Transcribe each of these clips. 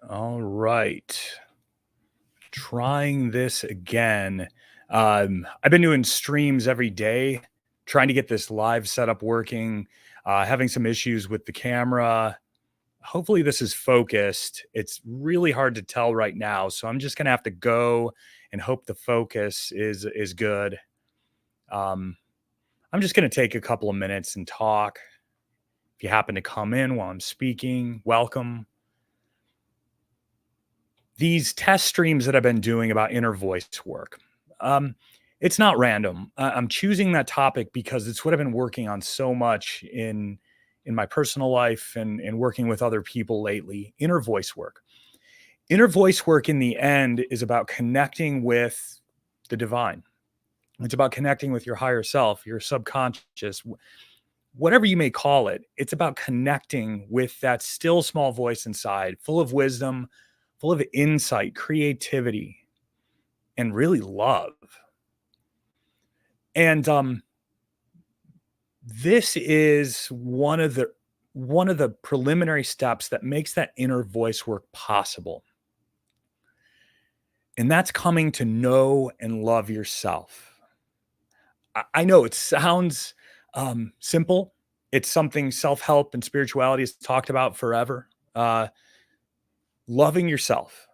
All right. Trying this again. I've been doing streams every day, trying to get this live setup working, having some issues with the camera. Hopefully, this is focused. It's really hard to tell right now. So I'm just going to have to go and hope the focus is good. Um, I'm just going to take a couple of minutes and talk. If you happen to come in while I'm speaking, welcome. These test streams that I've been doing about inner voice work. Um, it's not random. I'm choosing that topic because it's what I've been working on so much in my personal life and working with other people lately. Inner voice work. Inner voice work in the end is about connecting with the divine. It's about connecting with your higher self, your subconscious, whatever you may call it. It's about connecting with that still small voice inside, full of wisdom, full of insight, creativity, and really love. And this is one of the preliminary steps that makes that inner voice work possible. And that's coming to know and love yourself. I know it sounds simple. It's something self-help and spirituality has talked about forever. Uh, Loving yourself.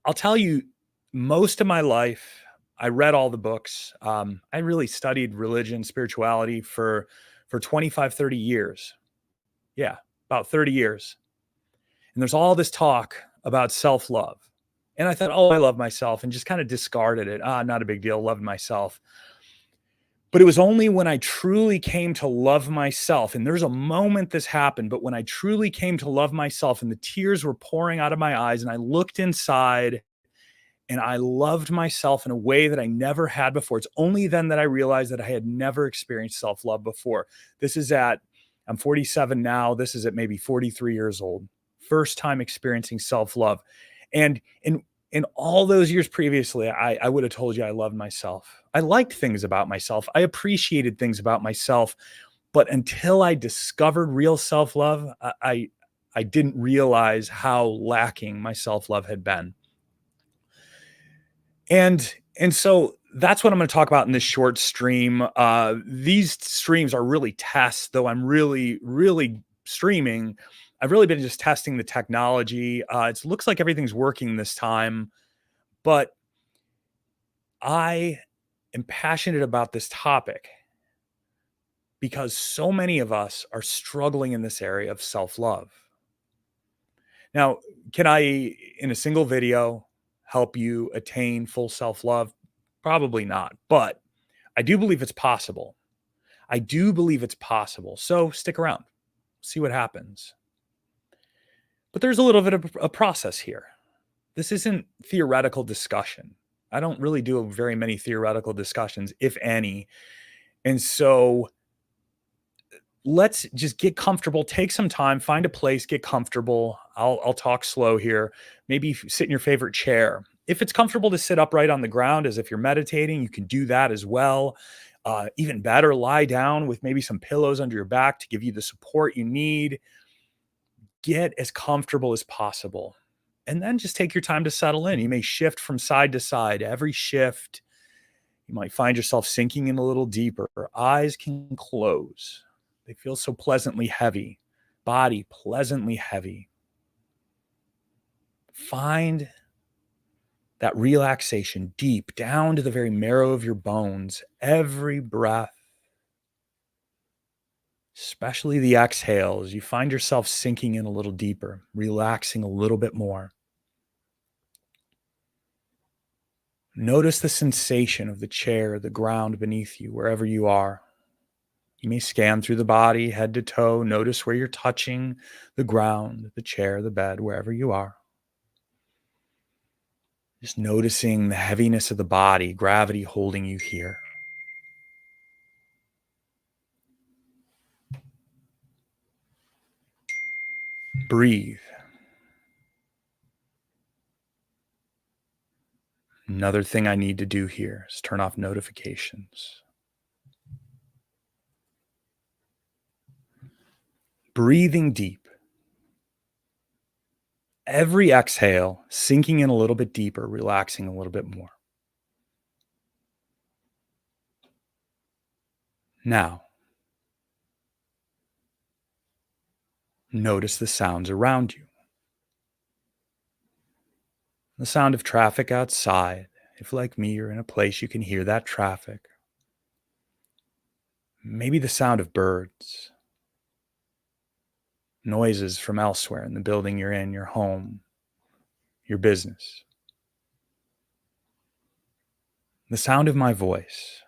I'll tell you, most of my life, I read all the books. I really studied religion, spirituality for 25, 30 years. Yeah, about 30 years. And there's all this talk about self-love. And I thought, oh, I love myself, and just kind of discarded it. Not a big deal, loved myself. But it was only when I truly came to love myself, and there's a moment this happened, but when I truly came to love myself and the tears were pouring out of my eyes and I looked inside and I loved myself in a way that I never had before. It's only then that I realized that I had never experienced self-love before. I'm 47 now. This is at maybe 43 years old. First time experiencing self-love. And in all those years previously, I would have told you I loved myself. I liked things about myself. I appreciated things about myself. But until I discovered real self-love, I didn't realize how lacking my self-love had been. And so that's what I'm going to talk about in this short stream. These streams are really tests, though I'm really streaming. I've really been just testing the technology. It looks like everything's working this time, but I am passionate about this topic because so many of us are struggling in this area of self-love. Now, can I, in a single video, help you attain full self-love? Probably not, but I do believe it's possible. I do believe it's possible. So stick around, see what happens. But there's a little bit of a process here. This isn't theoretical discussion. I don't really do very many theoretical discussions, if any. And so let's just get comfortable, take some time, find a place, get comfortable. I'll talk slow here. Maybe sit in your favorite chair. If it's comfortable to sit upright on the ground as if you're meditating, you can do that as well. Even better, lie down with maybe some pillows under your back to give you the support you need. Get as comfortable as possible. And then just take your time to settle in. You may shift from side to side. Every shift, you might find yourself sinking in a little deeper. Eyes can close. They feel so pleasantly heavy. Body pleasantly heavy. Find that relaxation deep down to the very marrow of your bones. Every breath, especially the exhales, you find yourself sinking in a little deeper, relaxing a little bit more. Notice the sensation of the chair, the ground beneath you, wherever you are. You may scan through the body, head to toe. Notice where you're touching the ground, the chair, the bed, wherever you are. Just noticing the heaviness of the body, gravity holding you here. Breathe. Another thing I need to do here is turn off notifications. Breathing deep. Every exhale, sinking in a little bit deeper, relaxing a little bit more. Now, notice the sounds around you. The sound of traffic outside. If, like me, you're in a place you can hear that traffic. Maybe the sound of birds. Noises from elsewhere in the building you're in, your home, your business. The sound of my voice.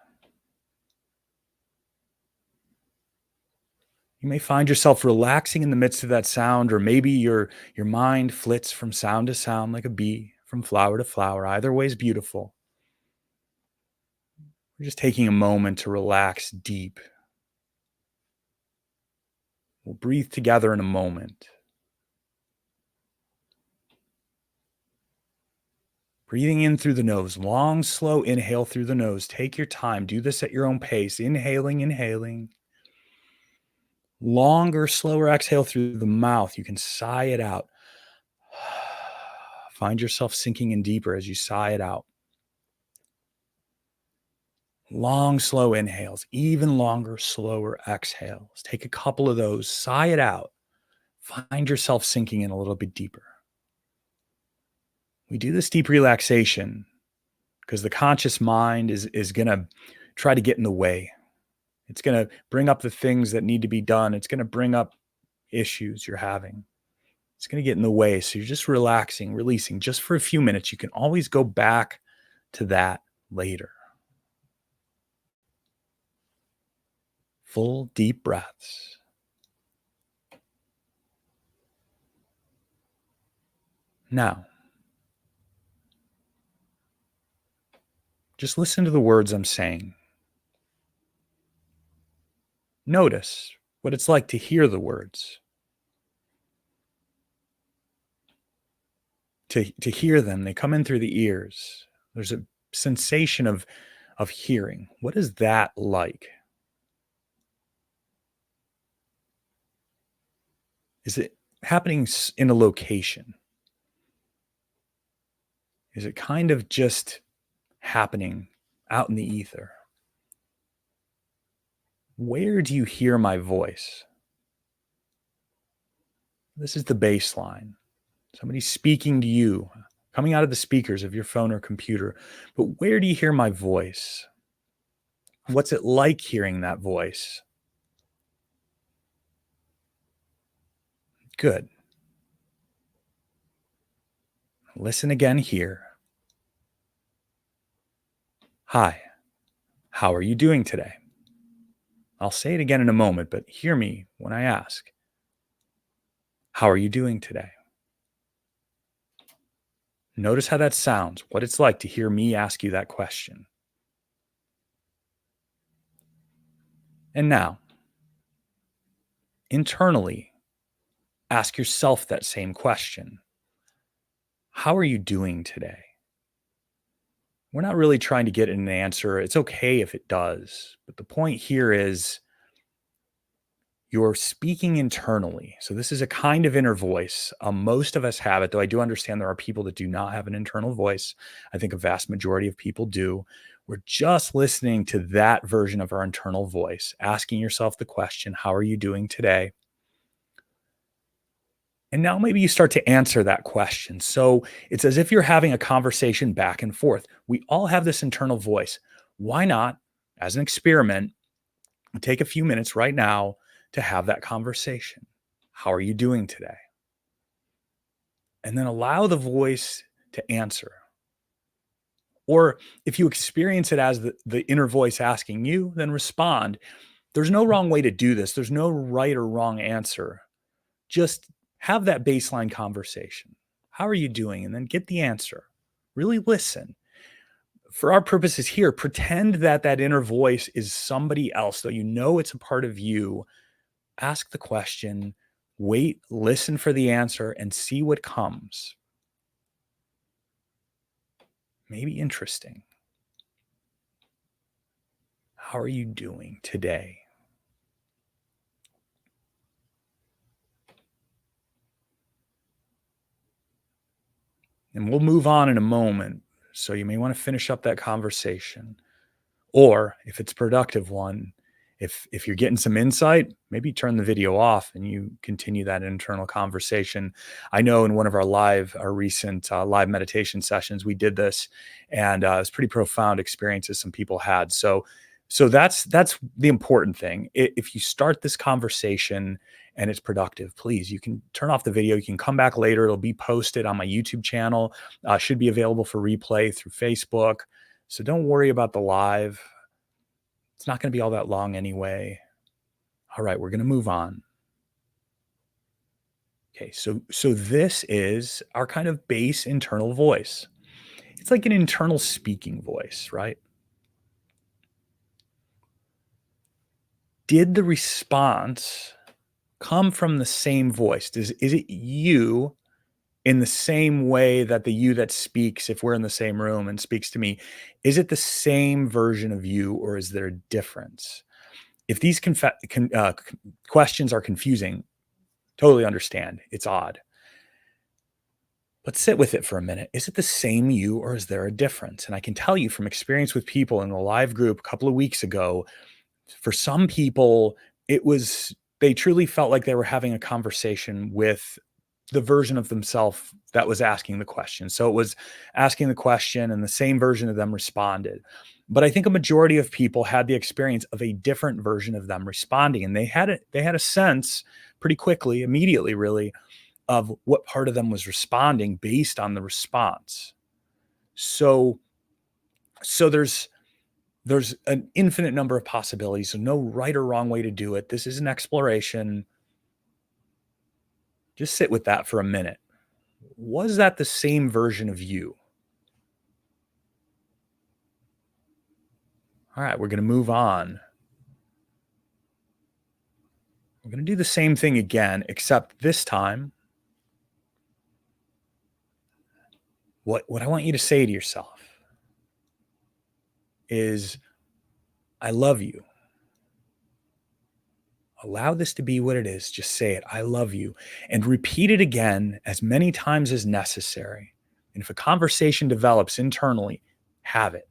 You may find yourself relaxing in the midst of that sound, or maybe your mind flits from sound to sound like a bee, from flower to flower. Either way is beautiful. We're just taking a moment to relax deep. We'll breathe together in a moment. Breathing in through the nose, long, slow inhale through the nose. Take your time. Do this at your own pace. Inhaling. Longer, slower exhale through the mouth. You can sigh it out. Find yourself sinking in deeper as you sigh it out. Long, slow inhales, even longer, slower exhales. Take a couple of those, sigh it out. Find yourself sinking in a little bit deeper. We do this deep relaxation because the conscious mind is going to try to get in the way. It's going to bring up the things that need to be done. It's going to bring up issues you're having. It's going to get in the way. So you're just relaxing, releasing just for a few minutes. You can always go back to that later. Full deep breaths. Now, just listen to the words I'm saying. Notice what it's like to hear the words. To hear them, they come in through the ears. There's a sensation of hearing. What is that like? Is it happening in a location? Is it kind of just happening out in the ether? Where do you hear my voice? This is the baseline. Somebody's speaking to you, coming out of the speakers of your phone or computer. But where do you hear my voice? What's it like hearing that voice? Good. Listen again here. Hi, how are you doing today? I'll say it again in a moment, but hear me when I ask. How are you doing today? Notice how that sounds, what it's like to hear me ask you that question. And now, internally, ask yourself that same question. How are you doing today? We're not really trying to get an answer. It's okay if it does. But the point here is you're speaking internally. So this is a kind of inner voice. Most of us have it, though I do understand there are people that do not have an internal voice. I think a vast majority of people do. We're just listening to that version of our internal voice, asking yourself the question, how are you doing today? And now maybe you start to answer that question. So it's as if you're having a conversation back and forth. We all have this internal voice. Why not, as an experiment, take a few minutes right now to have that conversation? How are you doing today? And then allow the voice to answer. Or if you experience it as the inner voice asking you, then respond. There's no wrong way to do this. There's no right or wrong answer. Just have that baseline conversation. How are you doing? And then get the answer. Really listen. For our purposes here, pretend that that inner voice is somebody else, though you know it's a part of you. Ask the question, wait, listen for the answer, and see what comes. Maybe interesting. How are you doing today? and we'll move on in a moment. So you may want to finish up that conversation. Or if it's a productive one, if you're getting some insight, maybe turn the video off and you continue that internal conversation. I know in one of our recent live meditation sessions, we did this, and it was pretty profound experiences some people had. So that's the important thing. If you start this conversation and it's productive, please, you can turn off the video. You can come back later. It'll be posted on my YouTube channel. Should be available for replay through Facebook. So don't worry about the live. It's not going to be all that long anyway. All right, we're going to move on. Okay, so this is our kind of base internal voice. It's like an internal speaking voice, right? Did the response come from the same voice? Is it you in the same way that the you that speaks, if we're in the same room and speaks to me, is it the same version of you, or is there a difference? If these questions are confusing, totally understand. It's odd. Let's sit with it for a minute. Is it the same you, or is there a difference? And I can tell you from experience with people in the live group a couple of weeks ago, for some people, they truly felt like they were having a conversation with the version of themselves that was asking the question. So it was asking the question and the same version of them responded. But I think a majority of people had the experience of a different version of them responding. And they had a sense pretty quickly, immediately really, of what part of them was responding based on the response. So there's an infinite number of possibilities. So no right or wrong way to do it. This is an exploration. Just sit with that for a minute. Was that the same version of you? All right, we're going to move on. We're going to do the same thing again, except this time, what I want you to say to yourself is, I love you. Allow this to be what it is. Just say it. I love you. And repeat it again as many times as necessary. And if a conversation develops internally, have it.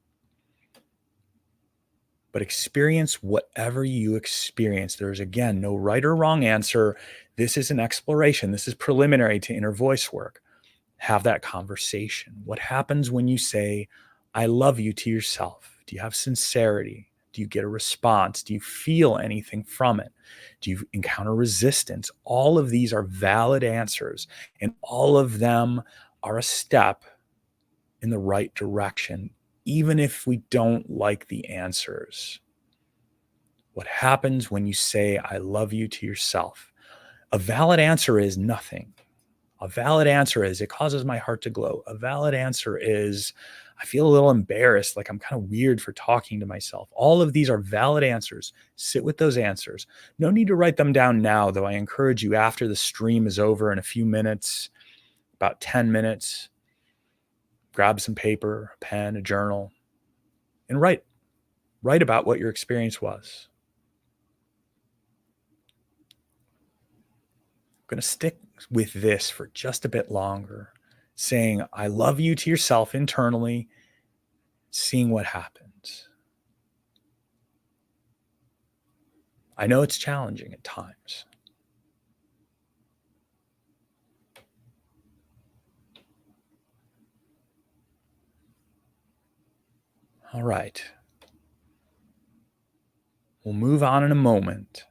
But experience whatever you experience. There's, again, no right or wrong answer. This is an exploration. This is preliminary to inner voice work. Have that conversation. What happens when you say, I love you to yourself? Do you have sincerity? Do you get a response? Do you feel anything from it? Do you encounter resistance? All of these are valid answers, and all of them are a step in the right direction, even if we don't like the answers. What happens when you say, I love you to yourself? A valid answer is nothing. A valid answer is, it causes my heart to glow. A valid answer is, I feel a little embarrassed, like I'm kind of weird for talking to myself. All of these are valid answers. Sit with those answers. No need to write them down now, though I encourage you, after the stream is over in a few minutes, about 10 minutes, grab some paper, a pen, a journal, and write about what your experience was. I'm going to stick with this for just a bit longer, saying, I love you to yourself internally, seeing what happens. I know it's challenging at times. All right. We'll move on in a moment.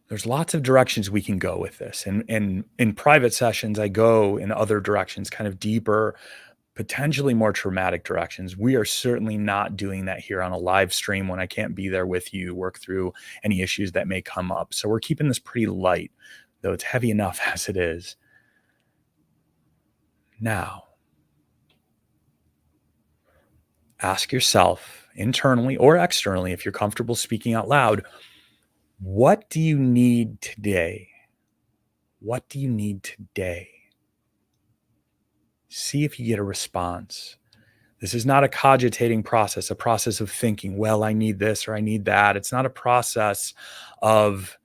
There's lots of directions we can go with this. And in private sessions, I go in other directions, kind of deeper, potentially more traumatic directions. We are certainly not doing that here on a live stream when I can't be there with you, work through any issues that may come up. So we're keeping this pretty light, though it's heavy enough as it is. Now, ask yourself internally or externally, if you're comfortable speaking out loud, what do you need today? What do you need today? See if you get a response. This is not a cogitating process, a process of thinking, well, I need this or I need that. It's not a process of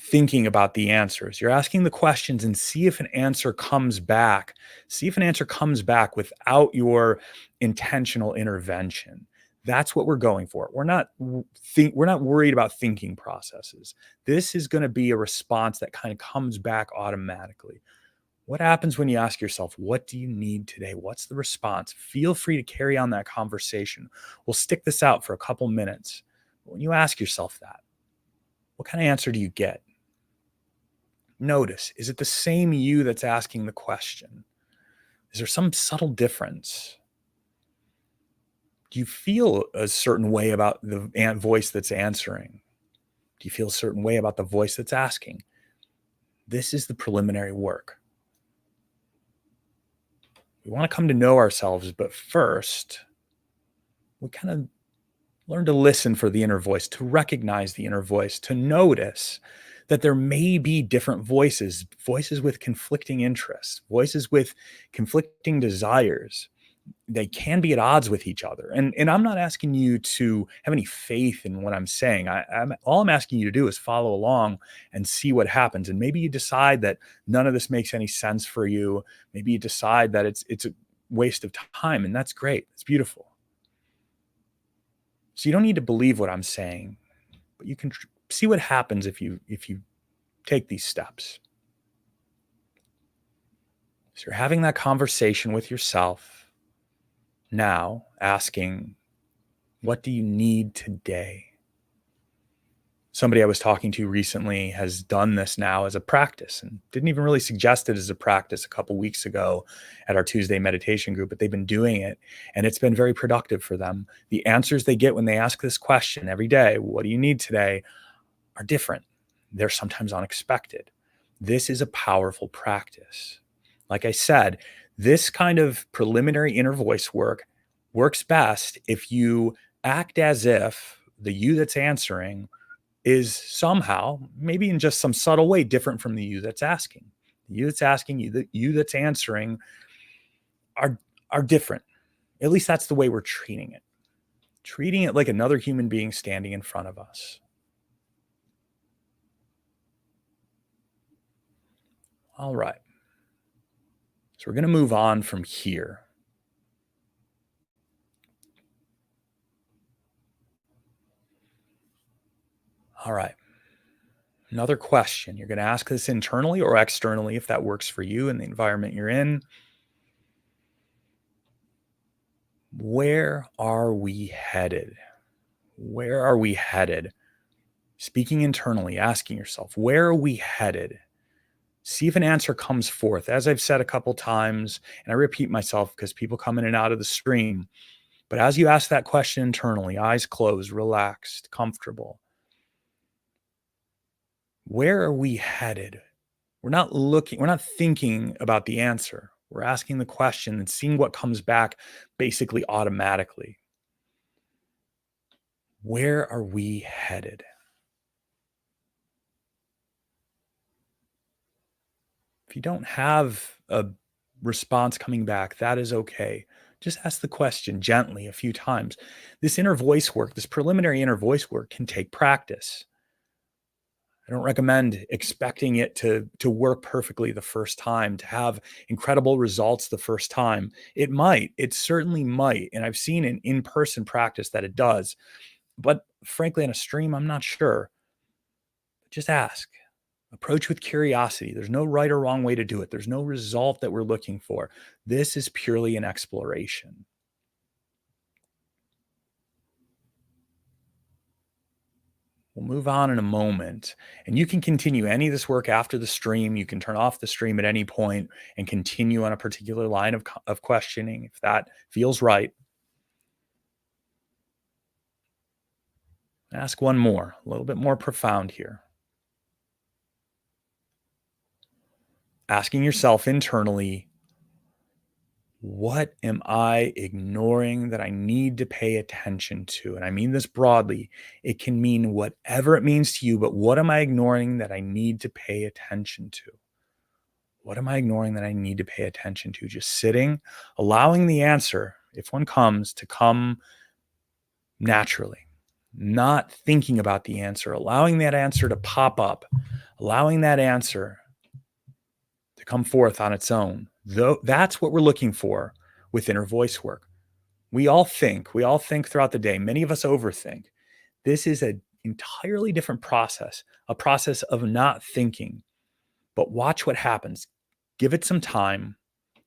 thinking about the answers. You're asking the questions and see if an answer comes back. See if an answer comes back without your intentional intervention. That's what we're going for. We're not worried about thinking processes. This is going to be a response that kind of comes back automatically. What happens when you ask yourself, what do you need today? What's the response? Feel free to carry on that conversation. We'll stick this out for a couple minutes. When you ask yourself that, what kind of answer do you get? Notice, is it the same you that's asking the question? Is there some subtle difference? Do you feel a certain way about the voice that's answering? Do you feel a certain way about the voice that's asking? This is the preliminary work. We want to come to know ourselves, but first, we kind of learn to listen for the inner voice, to recognize the inner voice, to notice that there may be different voices, voices with conflicting interests, voices with conflicting desires. They can be at odds with each other. And I'm not asking you to have any faith in what I'm saying. All I'm asking you to do is follow along and see what happens. And maybe you decide that none of this makes any sense for you. Maybe you decide that it's a waste of time, and that's great. It's beautiful. So you don't need to believe what I'm saying, but you can see what happens if you take these steps. So you're having that conversation with yourself now, asking, what do you need today? Somebody I was talking to recently has done this now as a practice and didn't even really suggest it as a practice a couple weeks ago at our Tuesday meditation group, but they've been doing it and it's been very productive for them. The answers they get when they ask this question every day, what do you need today, are different. They're sometimes unexpected. This is a powerful practice. Like I said, this kind of preliminary inner voice work works best if you act as if the you that's answering is somehow, maybe in just some subtle way, different from the you that's asking. The you that's asking, the you that's answering are different. At least that's the way we're treating it. Treating it like another human being standing in front of us. All right. So we're going to move on from here. All right. Another question. You're going to ask this internally or externally if that works for you and the environment you're in. Where are we headed? Where are we headed? Speaking internally, asking yourself, where are we headed? See if an answer comes forth. As I've said a couple times, and I repeat myself because people come in and out of the stream, but as you ask that question internally, eyes closed, relaxed, comfortable, where are we headed? We're not thinking about the answer. We're asking the question and seeing what comes back basically automatically. Where are we headed? If you don't have a response coming back, that is okay. Just ask the question gently a few times. This inner voice work, this preliminary inner voice work can take practice. I don't recommend expecting it to work perfectly the first time, to have incredible results the first time. It might, it certainly might. And I've seen in in-person practice that it does. But frankly, on a stream, I'm not sure. Just ask. Approach with curiosity. There's no right or wrong way to do it. There's no result that we're looking for. This is purely an exploration. We'll move on in a moment, and you can continue any of this work after the stream. You can turn off the stream at any point and continue on a particular line of questioning if that feels right. Ask one more, a little bit more profound here. Asking yourself internally, what am I ignoring that I need to pay attention to? And I mean this broadly. It can mean whatever it means to you, but what am I ignoring that I need to pay attention to? What am I ignoring that I need to pay attention to? Just sitting, allowing the answer, if one comes, to come naturally, not thinking about the answer, allowing that answer to pop up, allowing that answer to come forth on its own. Though that's what we're looking for with inner voice work. We all think throughout the day. Many of us overthink. This is an entirely different process, a process of not thinking. But watch what happens. Give it some time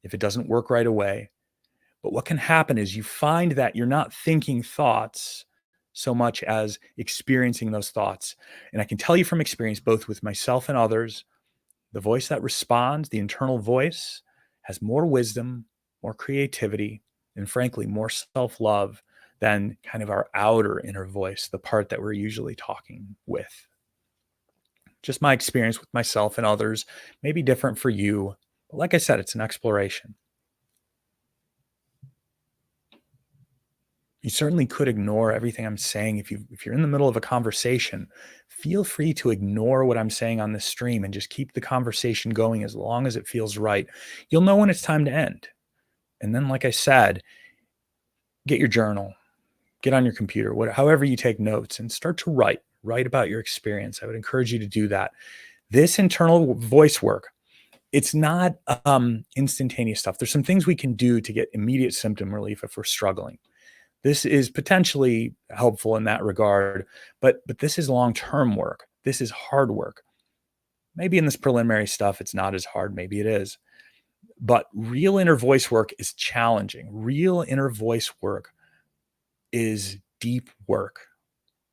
if it doesn't work right away. But what can happen is you find that you're not thinking thoughts so much as experiencing those thoughts. And I can tell you from experience, both with myself and others, the voice that responds, the internal voice, has more wisdom, more creativity, and frankly, more self love than kind of our outer inner voice, the part that we're usually talking with. Just my experience with myself and others may be different for you. But like I said, it's an exploration. You certainly could ignore everything I'm saying. If you're in the middle of a conversation, feel free to ignore what I'm saying on this stream and just keep the conversation going as long as it feels right. You'll know when it's time to end. And then, like I said, get your journal, get on your computer, however you take notes, and start to write about your experience. I would encourage you to do that. This internal voice work, it's not instantaneous stuff. There's some things we can do to get immediate symptom relief if we're struggling. This is potentially helpful in that regard, but this is long-term work. This is hard work. Maybe in this preliminary stuff, it's not as hard. Maybe it is. But real inner voice work is challenging. Real inner voice work is deep work,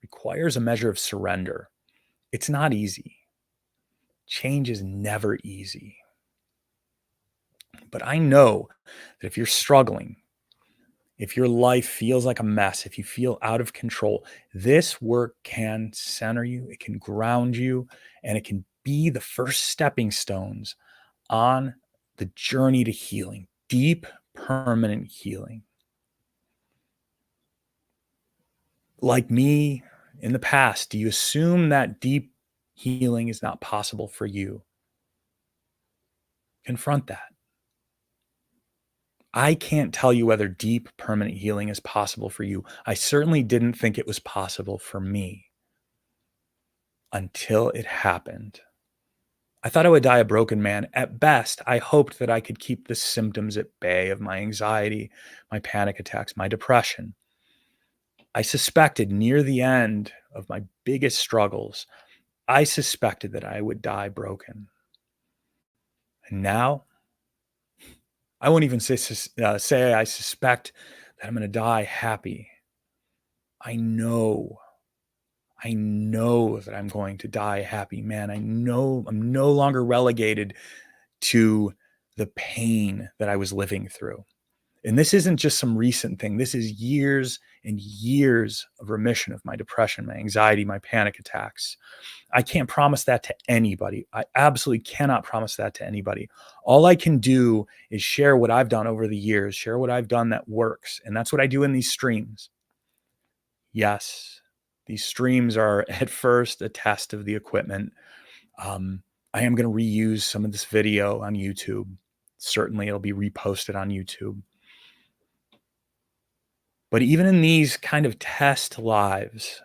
requires a measure of surrender. It's not easy. Change is never easy. But I know that if you're struggling, if your life feels like a mess, if you feel out of control, this work can center you, it can ground you, and it can be the first stepping stones on the journey to healing, deep, permanent healing. Like me in the past, do you assume that deep healing is not possible for you? Confront that. I can't tell you whether deep, permanent healing is possible for you. I certainly didn't think it was possible for me until it happened. I thought I would die a broken man. At best, I hoped that I could keep the symptoms at bay of my anxiety, my panic attacks, my depression. I suspected near the end of my biggest struggles, I suspected that I would die broken. And now, I won't even say I suspect that I'm going to die happy. I know that I'm going to die happy, man. I know I'm no longer relegated to the pain that I was living through. And this isn't just some recent thing. This is years and years of remission of my depression, my anxiety, my panic attacks. I can't promise that to anybody. I absolutely cannot promise that to anybody. All I can do is share what I've done over the years, share what I've done that works. And that's what I do in these streams. Yes, these streams are at first a test of the equipment. I am going to reuse some of this video on YouTube. Certainly it'll be reposted on YouTube. But even in these kind of test lives,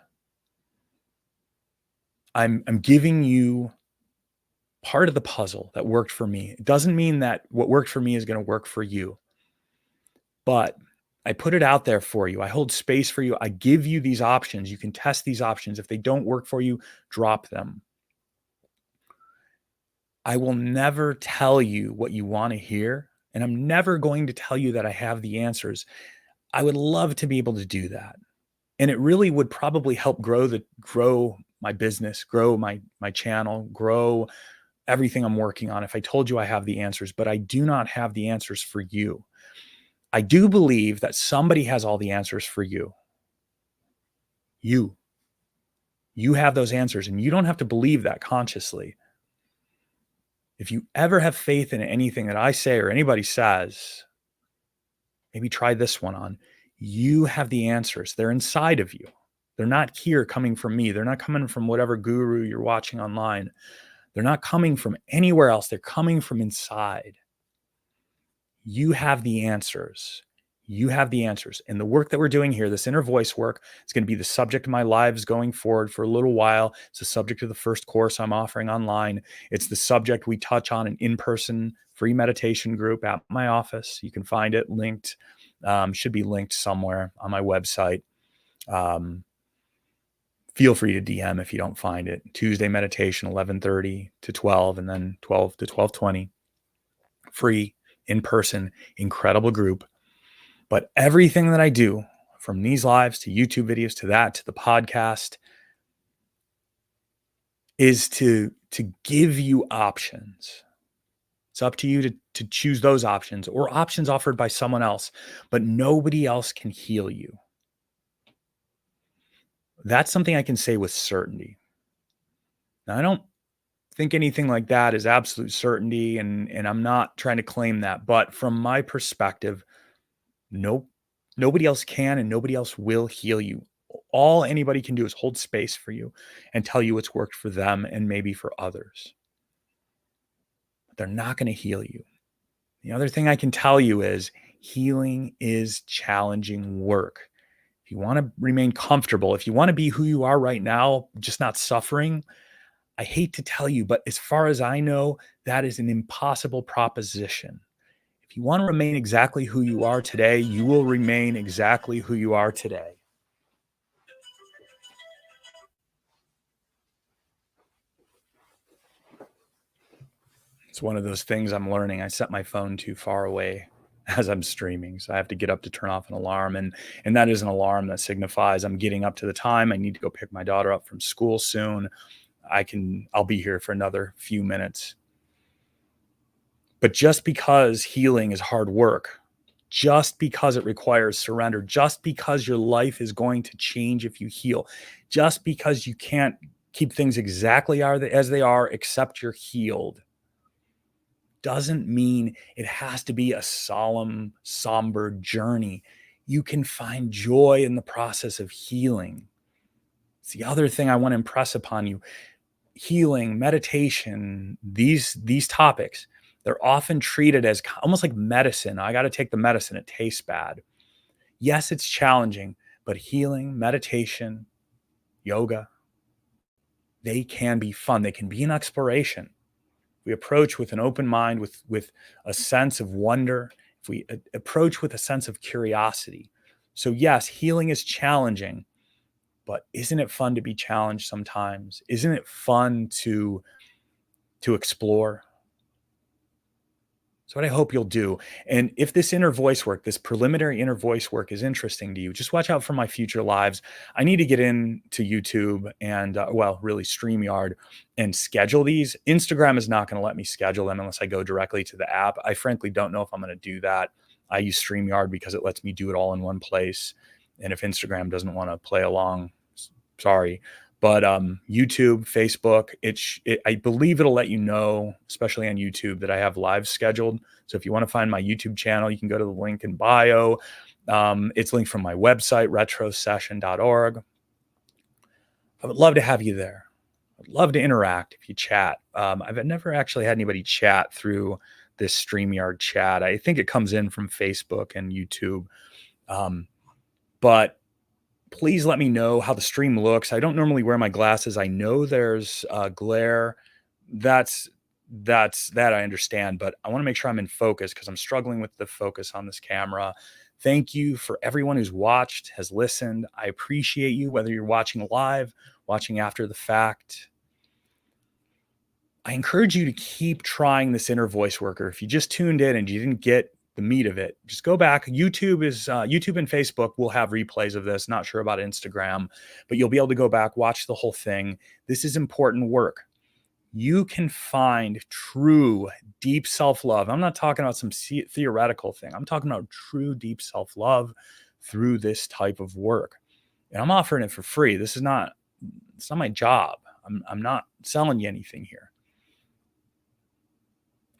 I'm giving you part of the puzzle that worked for me. It doesn't mean that what worked for me is going to work for you, but I put it out there for you. I hold space for you. I give you these options. You can test these options. If they don't work for you, drop them. I will never tell you what you want to hear, and I'm never going to tell you that I have the answers. I would love to be able to do that. And it really would probably help grow my business, grow my channel, grow everything I'm working on if I told you I have the answers, but I do not have the answers for you. I do believe that somebody has all the answers for you. You have those answers, and you don't have to believe that consciously. If you ever have faith in anything that I say or anybody says, maybe try this one on. You have the answers. They're inside of you. They're not here coming from me. They're not coming from whatever guru you're watching online. They're not coming from anywhere else. They're coming from inside. You have the answers. You have the answers. And the work that we're doing here, this inner voice work, is going to be the subject of my lives going forward for a little while. It's the subject of the first course I'm offering online. It's the subject we touch on an in-person free meditation group at my office. You can find it linked, should be linked somewhere on my website. Feel free to DM if you don't find it. Tuesday meditation, 11:30 to 12, and then 12 to 12:20. Free, in-person, incredible group. But everything that I do, from these lives to YouTube videos to that to the podcast, is to give you options. It's up to you to choose those options or options offered by someone else, but nobody else can heal you. That's something I can say with certainty. Now, I don't think anything like that is absolute certainty, and I'm not trying to claim that, but from my perspective, nope, nobody else can and nobody else will heal you. All anybody can do is hold space for you and tell you what's worked for them and maybe for others. But they're not going to heal you. The other thing I can tell you is healing is challenging work. If you want to remain comfortable, if you want to be who you are right now, just not suffering, I hate to tell you, but as far as I know, that is an impossible proposition. If you want to remain exactly who you are today, you will remain exactly who you are today. It's one of those things I'm learning. I set my phone too far away as I'm streaming, so I have to get up to turn off an alarm, and that is an alarm that signifies I'm getting up to the time. I need to go pick my daughter up from school soon. I'll be here for another few minutes. But just because healing is hard work, just because it requires surrender, just because your life is going to change if you heal, just because you can't keep things exactly as they are, except you're healed, doesn't mean it has to be a solemn, somber journey. You can find joy in the process of healing. It's the other thing I want to impress upon you. Healing, meditation, these topics, they're often treated as almost like medicine. I got to take the medicine, it tastes bad. Yes, it's challenging, but healing, meditation, yoga, they can be fun. They can be an exploration. We approach with an open mind, with a sense of wonder, if we approach with a sense of curiosity. So yes, healing is challenging, but isn't it fun to be challenged sometimes? Isn't it fun to explore? So what I hope you'll do. And if this inner voice work, this preliminary inner voice work is interesting to you, just watch out for my future lives. I need to get into YouTube and, really StreamYard and schedule these. Instagram is not going to let me schedule them unless I go directly to the app. I frankly don't know if I'm going to do that. I use StreamYard because it lets me do it all in one place. And if Instagram doesn't want to play along, sorry. But YouTube, Facebook, I believe it'll let you know, especially on YouTube, that I have live scheduled. So if you want to find my YouTube channel, you can go to the link in bio. It's linked from my website, retrosession.org. I would love to have you there. I'd love to interact if you chat. I've never actually had anybody chat through this StreamYard chat. I think it comes in from Facebook and YouTube. But please let me know how the stream looks. I don't normally wear my glasses. I know there's glare. That's that I understand, but I want to make sure I'm in focus because I'm struggling with the focus on this camera. Thank you for everyone who's watched, has listened. I appreciate you, whether you're watching live, watching after the fact. I encourage you to keep trying this inner voice worker. If you just tuned in and you didn't get the meat of it, just go back. YouTube and Facebook will have replays of this. Not sure about Instagram, but you'll be able to go back, watch the whole thing. This is important work. You can find true deep self-love. I'm not talking about some theoretical thing. I'm talking about true deep self-love through this type of work. And I'm offering it for free. It's not my job. I'm not selling you anything here.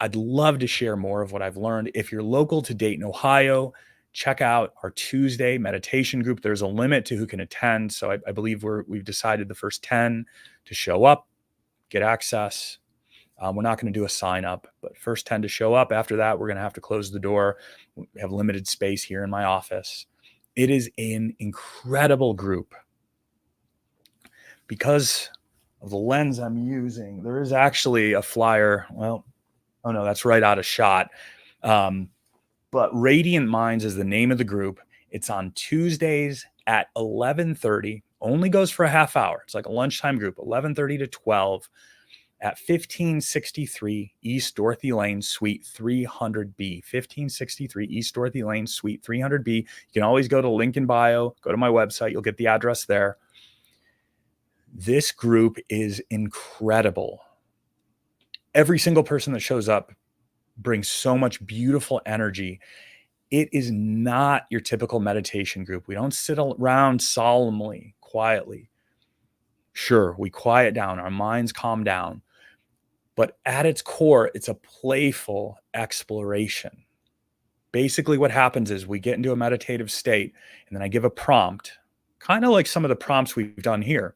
I'd love to share more of what I've learned. If you're local to Dayton, Ohio, check out our Tuesday meditation group. There's a limit to who can attend. So I believe we've decided the first 10 to show up, get access. We're not going to do a sign up, but first 10 to show up. After that, we're going to have to close the door. We have limited space here in my office. It is an incredible group. Because of the lens I'm using, there is actually a flyer. Well, oh no, that's right out of shot. But Radiant Minds is the name of the group. It's on Tuesdays at 11:30. Only goes for a half hour. It's like a lunchtime group, 11:30 to 12 at 1563 East Dorothy Lane, Suite 300B. 1563 East Dorothy Lane, Suite 300B. You can always go to link in bio, go to my website. You'll get the address there. This group is incredible. Every single person that shows up brings so much beautiful energy. It is not your typical meditation group. We don't sit around solemnly, quietly. Sure, we quiet down, our minds calm down. But at its core, it's a playful exploration. Basically, what happens is we get into a meditative state, and then I give a prompt, kind of like some of the prompts we've done here.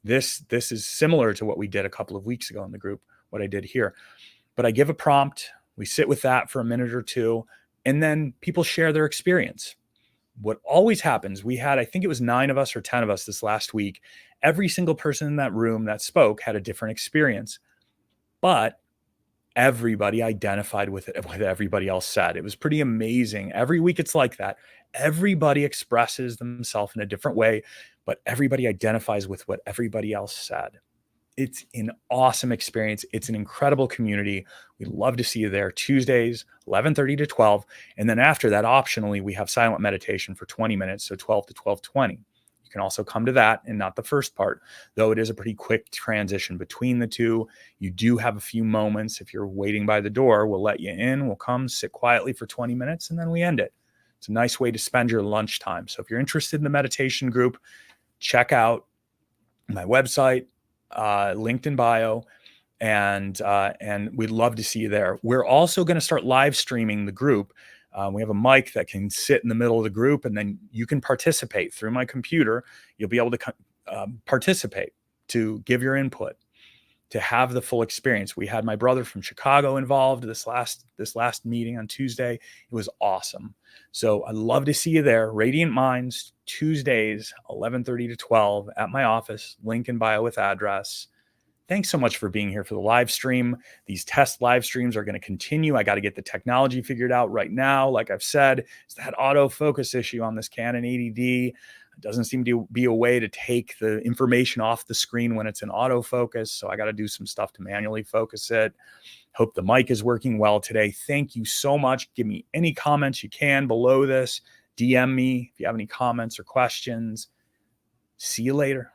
This is similar to what we did a couple of weeks ago in the group, what I did here. But I give a prompt, we sit with that for a minute or two, and then people share their experience. What always happens, we had, I think it was 9 of us or 10 of us this last week. Every single person in that room that spoke had a different experience, but everybody identified with it, what everybody else said. It was pretty amazing. Every week it's like that. Everybody expresses themselves in a different way, but everybody identifies with what everybody else said. It's an awesome experience. It's an incredible community. We'd love to see you there. Tuesdays, 11:30 to 12. And then after that, optionally, we have silent meditation for 20 minutes, so 12 to 12:20. You can also come to that and not the first part, though it is a pretty quick transition between the two. You do have a few moments. If you're waiting by the door, we'll let you in. We'll come, sit quietly for 20 minutes, and then we end it. It's a nice way to spend your lunchtime. So if you're interested in the meditation group, check out my website, linked in bio, and we'd love to see you there. We're also going to start live streaming the group. We have a mic that can sit in the middle of the group, and then you can participate through my computer. You'll be able to participate, to give your input, to have the full experience. We had my brother from Chicago involved this last meeting on Tuesday. It was awesome. So I'd love to see you there. Radiant Minds, Tuesdays, 11:30 to 12 at my office, link in bio with address. Thanks so much for being here for the live stream. These test live streams are going to continue. I got to get the technology figured out right now. Like I've said, it's that autofocus issue on this Canon 80D. It doesn't seem to be a way to take the information off the screen when it's in autofocus. So I got to do some stuff to manually focus it. Hope the mic is working well today. Thank you so much. Give me any comments you can below this. DM me if you have any comments or questions. See you later.